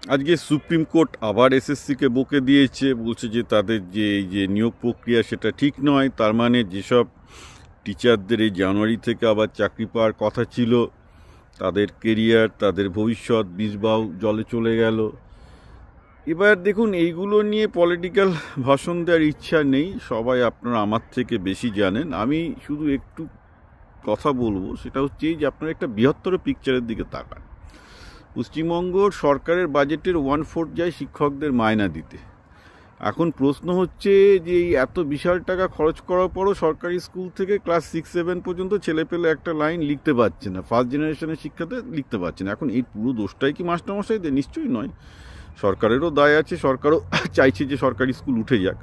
আজকে supreme court আবার এসএসসিকে বকে দিয়েছে, বলছে যে তাদের যে এই যে নিয়োগ প্রক্রিয়া সেটা ঠিক নয়। তার মানে যেসব টিচারদের এই জানুয়ারি থেকে আবার চাকরি পাওয়ার কথা ছিল, তাদের কেরিয়ার, তাদের ভবিষ্যৎ বিষবাও জলে চলে গেল। এবার দেখুন, এইগুলো নিয়ে পলিটিক্যাল ভাষণ দেওয়ার ইচ্ছা নেই, সবাই আপনারা আমার থেকে বেশি জানেন। আমি শুধু একটু কথা বলবো, সেটা হচ্ছে যে আপনারা একটা বৃহত্তর পিকচারের দিকে তাকান। পশ্চিমবঙ্গ সরকারের বাজেটের 1/4 যায় শিক্ষকদের মায়না দিতে। এখন প্রশ্ন হচ্ছে যে এই এত বিশাল টাকা খরচ করার পরও সরকারি স্কুল থেকে ক্লাস 6-7 পর্যন্ত ছেলেপেলে একটা লাইন লিখতে পারছে না, ফার্স্ট জেনারেশনের শিক্ষাতে লিখতে পারছে না। এখন এই পুরো দোষটাই কি মাস্টারমশাইদের? নিশ্চয়ই নয়, সরকারেরও দায় আছে, সরকারও চাইছে যে সরকারি স্কুল উঠে যাক।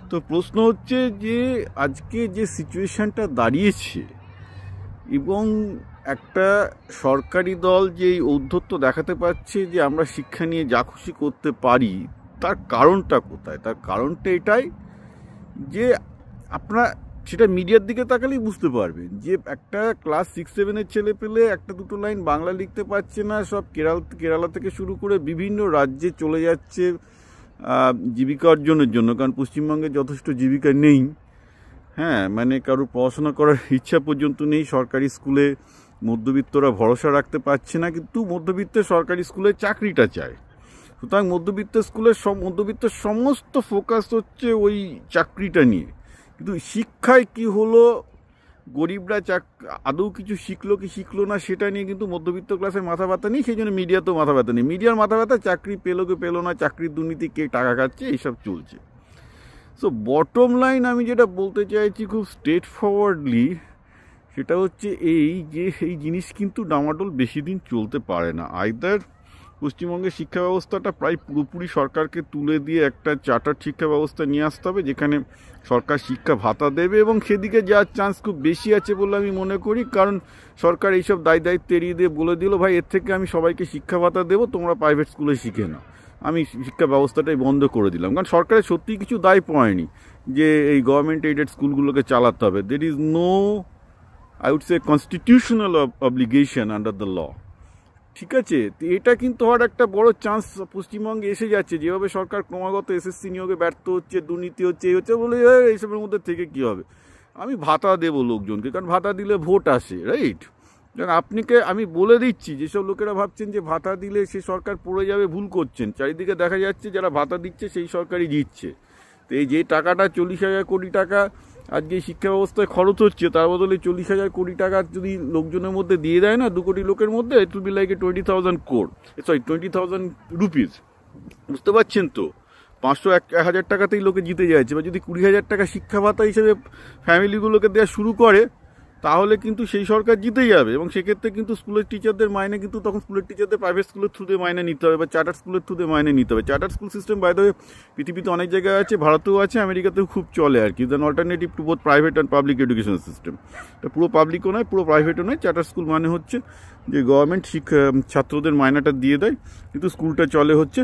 তো প্রশ্ন হচ্ছে যে আজকে যে সিচুয়েশানটা দাঁড়িয়েছে এবং একটা সরকারি দল যে এই ঔদ্ধত্য দেখাতে পারছে যে আমরা শিক্ষা নিয়ে যা খুশি করতে পারি, তার কারণটা কোথায়? তার কারণটা এটাই যে আপনারা সেটা মিডিয়ার দিকে তাকালেই বুঝতে পারবেন যে একটা ক্লাস 6-7-এর ছেলে পেলে একটা দুটো লাইন বাংলা লিখতে পারছে না, সব কেরালা থেকে শুরু করে বিভিন্ন রাজ্যে চলে যাচ্ছে জীবিকা অর্জনের জন্য, কারণ পশ্চিমবঙ্গে যথেষ্ট জীবিকা নেই। হ্যাঁ, মানে কারোর পড়াশোনা করার ইচ্ছা পর্যন্ত নেই, সরকারি স্কুলে মধ্যবিত্তরা ভরসা রাখতে পারছে না, কিন্তু মধ্যবিত্তের সরকারি স্কুলে চাকরিটা চায়। সুতরাং মধ্যবিত্তের সমস্ত ফোকাস হচ্ছে ওই চাকরিটা নিয়ে। কিন্তু শিক্ষায় কি হলো, গরিবরা আদৌ কিছু শিখলো কি শিখলো না সেটা নিয়ে কিন্তু মধ্যবিত্ত ক্লাসের মাথা ব্যথা নেই, সেই জন্য মিডিয়াতেও মাথা ব্যথা নেই। মিডিয়ার মাথা ব্যথা চাকরি পেলো কি পেলো না, চাকরির দুর্নীতি, কে টাকা খাচ্ছে, এইসব চলছে। সো বটম লাইন আমি যেটা বলতে চাইছি খুব স্ট্রেট ফরওয়ার্ডলি, সেটা হচ্ছে এই যে এই জিনিস কিন্তু ডামাডোল বেশি দিন চলতে পারে না। আইদার পশ্চিমবঙ্গের শিক্ষা ব্যবস্থাটা প্রায় পুরোপুরি সরকারকে তুলে দিয়ে একটা চার্টার শিক্ষা ব্যবস্থা নিয়ে আসতে হবে, যেখানে সরকার শিক্ষা ভাতা দেবে, এবং সেদিকে যাওয়ার চান্স খুব বেশি আছে বলে আমি মনে করি। কারণ সরকার এইসব দায়িত্ব এড়িয়ে দিয়ে বলে দিল, ভাই এর থেকে আমি সবাইকে শিক্ষা ভাতা দেবো, তোমরা প্রাইভেট স্কুলে শিখে নাও, আমি শিক্ষা ব্যবস্থাটাই বন্ধ করে দিলাম। কারণ সরকারের সত্যিই কিছু দায় পড়েনি যে এই গভর্নমেন্ট এইডেড স্কুলগুলোকে চালাতে হবে। There is no, I would say, constitutional obligation under the law. ঠিক আছে, তো এটা কিন্তু হওয়ার একটা বড় চান্স পশ্চিমবঙ্গে এসে যাচ্ছে, যেভাবে সরকার ক্রমাগত এসএসসি নিয়োগে ব্যর্থ হচ্ছে, দুর্নীতি হচ্ছে, এই হচ্ছে, বলে এইসবের মধ্যে থেকে কি হবে? আমি ভাতা দেবো লোকজনকে, কারণ ভাতা দিলে ভোট আসে, রাইট? আমি বলে দিচ্ছি, যেসব লোকেরা ভাবছেন যে ভাতা দিলে সে সরকার পড়ে যাবে, ভুল করছেন। চারিদিকে দেখা যাচ্ছে যারা ভাতা দিচ্ছে সেই সরকারই জিতছে। তো এই যে টাকাটা 40,000 কোটি টাকা আজকে শিক্ষা ব্যবস্থায় খরচ হচ্ছে, তার বদলে 40,000 কোটি টাকা যদি লোকজনের মধ্যে দিয়ে দেয় না, 2 কোটি লোকের মধ্যে, it will be like 20,000 rupees. বুঝতে পারছেন তো? 500-1,000 টাকাতেই লোকে জিতে যাচ্ছে। বা যদি 20,000 টাকা শিক্ষা ভাতা হিসেবে ফ্যামিলিগুলোকে দেওয়া শুরু করে, তাহলে কিন্তু সেই সরকার জিতে যাবে। এবং সেক্ষেত্রে কিন্তু স্কুলের টিচারদের মাইনে কিন্তু তখন স্কুলের টিচারদের প্রাইভেট স্কুলের থ্রুতে মাইনে নিতে হবে, বা চার্টার স্কুলের থ্রুতে মাইনে নিতে হবে। Charter school system by the way পৃথিবীতে অনেক জায়গায় আছে, ভারতেও আছে, আমেরিকাতেও খুব চলে আর কি। Then alternative to both private and public education system. এটা পুরো পাবলিকও নয়, পুরো প্রাইভেটও নয়। চার্টার স্কুল মানে হচ্ছে যে গভর্নমেন্ট ছাত্রদের মাইনাটা দিয়ে দেয়, কিন্তু স্কুলটা চলে হচ্ছে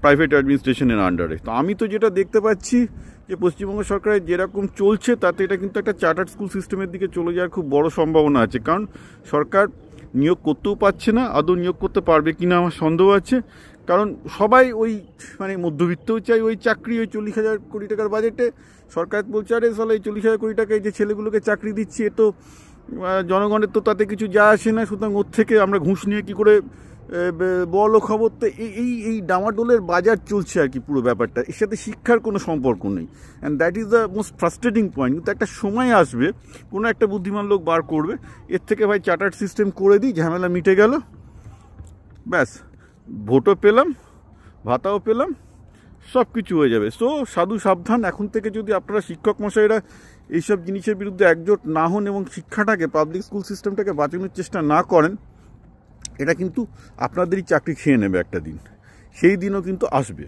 প্রাইভেট অ্যাডমিনিস্ট্রেশনের আন্ডারে। তো আমি তো যেটা দেখতে পাচ্ছি যে পশ্চিমবঙ্গ সরকারের যেরকম চলছে, তাতে এটা কিন্তু একটা চার্টার্ড স্কুল সিস্টেমের দিকে চলে যাওয়ার খুব বড় সম্ভাবনা আছে। কারণ সরকার নিয়োগ করতেও পারছে না, আদৌ নিয়োগ করতে পারবে কিনা আমার সন্দেহ আছে। কারণ সবাই ওই মানে মধ্যবিত্তও চাই ওই চাকরি, ওই 40,000 কোটি টাকার বাজেটে। সরকার বলছে, আরে সালে এই 40,000 কোটি টাকায় যে ছেলেগুলোকে চাকরি দিচ্ছে, এ তো জনগণের তো তাতে কিছু যা আসে না, সুতরাং ওর থেকে আমরা ঘুষ নিয়ে কী করে বড় খবর। তো এই ডামাডোলের বাজার চলছে আর কি পুরো ব্যাপারটা, এর সাথে শিক্ষার কোনো সম্পর্ক নেই। And that is the most frustrating point. কিন্তু একটা সময় আসবে, কোনো একটা বুদ্ধিমান লোক বার করবে, এর থেকে ভাই চার্টার্ড সিস্টেম করে দিই, ঝামেলা মিটে গেল, ব্যাস, ভোটও পেলাম, ভাতাও পেলাম, সব কিছু হয়ে যাবে। সো সাধু সাবধান, এখন থেকে যদি আপনারা শিক্ষক মশাইরা এইসব জিনিসের বিরুদ্ধে একজোট না হন এবং শিক্ষাটাকে, পাবলিক স্কুল সিস্টেমটাকে বাঁচানোর চেষ্টা না করেন, এটা কিন্তু আপনাদেরই চাকরি খেয়ে নেবে একটা দিন, সেই দিনও কিন্তু আসবে।